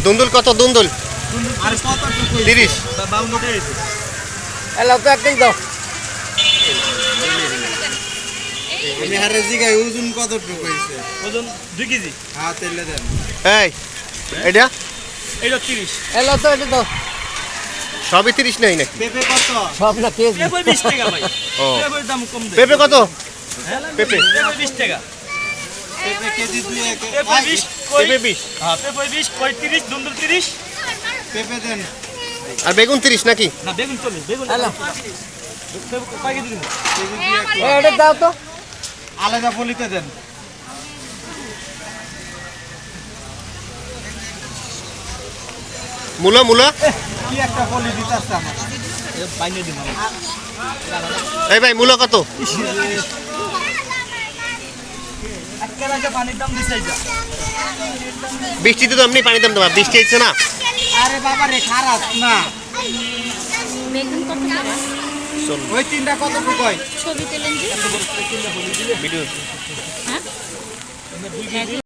দুন্দুল কত দুন্দুল? আর কত 30 52 টাকা হইছে। এলাও তো একটাই দাও। আমি হারে জিগাই ওজন কতটুকু হইছে? ওজন 2 কেজি। হ্যাঁ তেলে দেন। এই এটা এইটা 30। এলাও তো এটা দাও। সবই 30 নেই নাকি? পেঁপে কত? সব না কেজি। পেঁপে 20 টাকা ভাই। ও পেঁপের দাম কম দেয়। পেঁপে কত? পেঁপে পেঁপে 20 টাকা। পেঁপে কেজি 2 পেঁপে 20 কই পেঁপে 20 হ্যাঁ পেঁপে 20 কই 30 দুন্দুল 30 পেঁপে দেন। আর বেগুন 30 নাকি? না বেগুন 40 বেগুন এলাও। কয় কেজি দিন কেজি 2 এটা দাও তো। আলাদা পলিতে দেন। মূলা মূলা কি একটা পলি দিতাছ আমার। বাইনে দিন এই ভাই মূলা কত? একটা রাজা পানির দাম দিছে যা বৃষ্টিতে তো এমনি পানি দাম দেওয়া, বৃষ্টি হচ্ছে না। আরে বাবা রে খারাপ না। বেগুন কত করে? ওই তিনটা কতটুকু হয়? ছবি তুলেন জি। ভিডিও হ্যাঁ